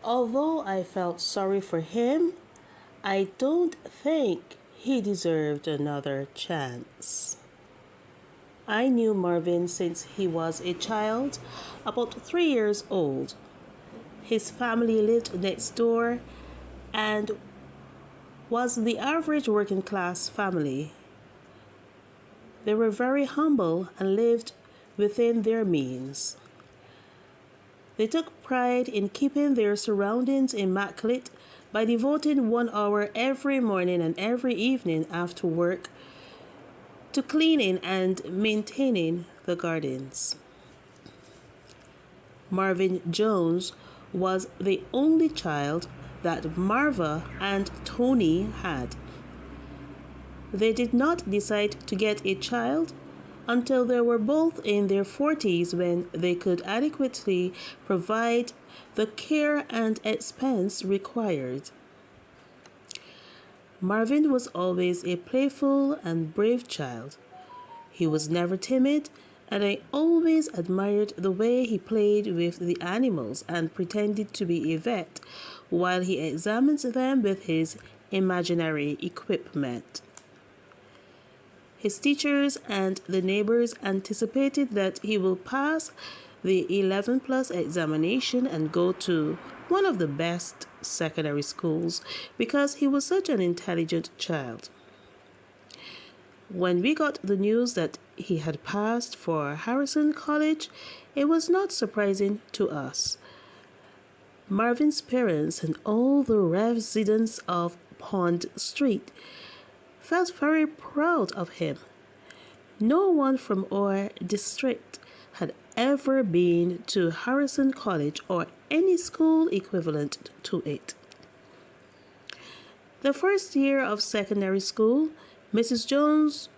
Although I felt sorry for him, I don't think he deserved another chance. I knew Marvin since he was a child, about 3 years old. His family lived next door and was the average working class family. They were very humble and lived within their means. They took pride in keeping their surroundings immaculate by devoting 1 hour every morning and every evening after work to cleaning and maintaining the gardens. Marvin Jones was the only child that Marva and Tony had. They did not decide to get a child until they were both in their 40s when they could adequately provide the care and expense required. Marvin was always a playful and brave child. He was never timid, and I always admired the way he played with the animals and pretended to be a vet while he examined them with his imaginary equipment. His teachers and the neighbors anticipated that he will pass the 11 plus examination and go to one of the best secondary schools because he was such an intelligent child. When we got the news that he had passed for Harrison College, it was not surprising to us. Marvin's parents and all the residents of Pond Street felt very proud of him. No one from our district had ever been to Harrison College or any school equivalent to it. The first year of secondary school, Mrs. Jones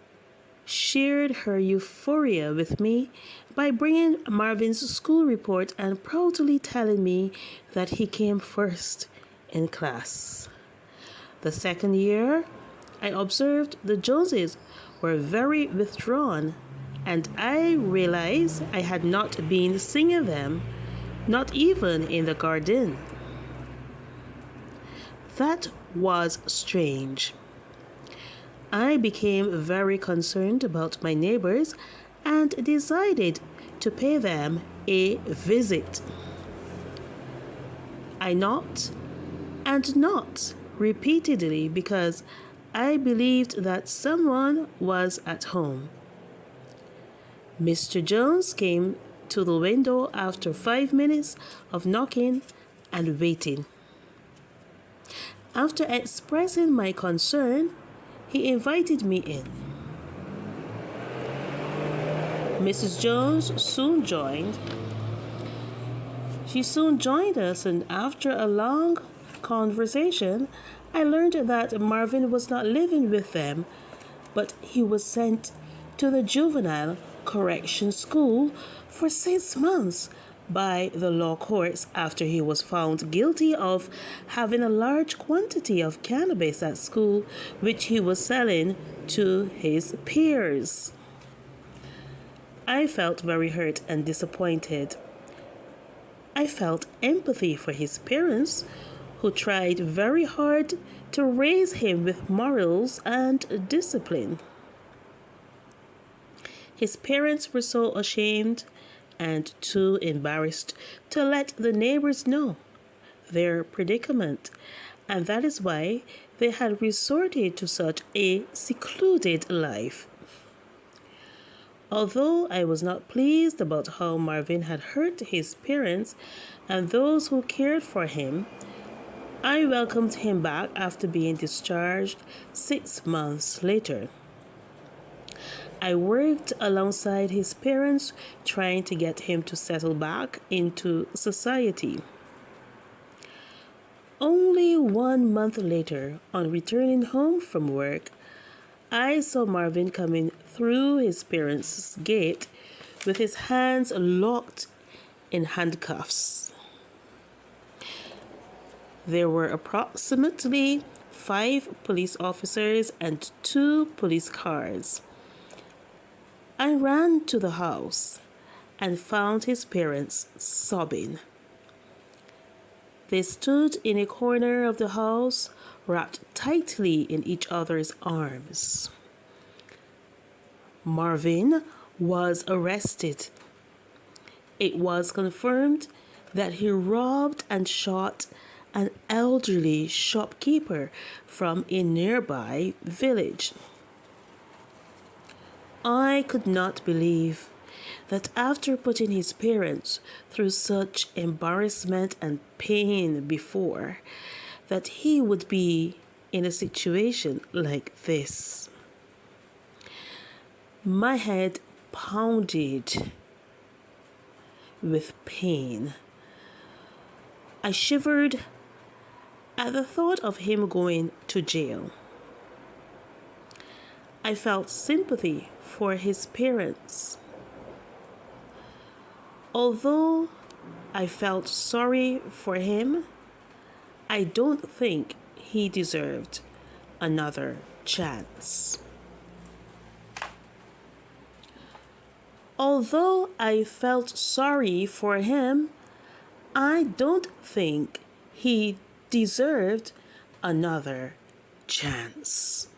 shared her euphoria with me by bringing Marvin's school report and proudly telling me that he came first in class. The second year, I observed the Joneses were very withdrawn, and I realized I had not been seeing them, not even in the garden. That was strange. I became very concerned about my neighbors and decided to pay them a visit. I knocked and knocked repeatedly because I believed that someone was at home. Mr. Jones came to the window after 5 minutes of knocking and waiting. After expressing my concern, he invited me in. Mrs. Jones soon joined. She soon joined us, and after a long conversation, I learned that Marvin was not living with them, but he was sent to the juvenile correction school for 6 months by the law courts after he was found guilty of having a large quantity of cannabis at school, which he was selling to his peers. I felt very hurt and disappointed. I felt empathy for his parents, who tried very hard to raise him with morals and discipline. His parents were so ashamed and too embarrassed to let the neighbors know their predicament, and that is why they had resorted to such a secluded life. Although I was not pleased about how Marvin had hurt his parents and those who cared for him, I welcomed him back after being discharged 6 months later. I worked alongside his parents, trying to get him to settle back into society. Only 1 month later, on returning home from work, I saw Marvin coming through his parents' gate with his hands locked in handcuffs. There were approximately 5 police officers and 2 police cars. I ran to the house and found his parents sobbing. They stood in a corner of the house, wrapped tightly in each other's arms. Marvin was arrested. It was confirmed that he robbed and shot an elderly shopkeeper from a nearby village. I could not believe that after putting his parents through such embarrassment and pain before, that he would be in a situation like this. My head pounded with pain. I shivered at the thought of him going to jail. I felt sympathy for his parents. Although I felt sorry for him, I don't think he deserved another chance. Although I felt sorry for him, I don't think he deserved another chance.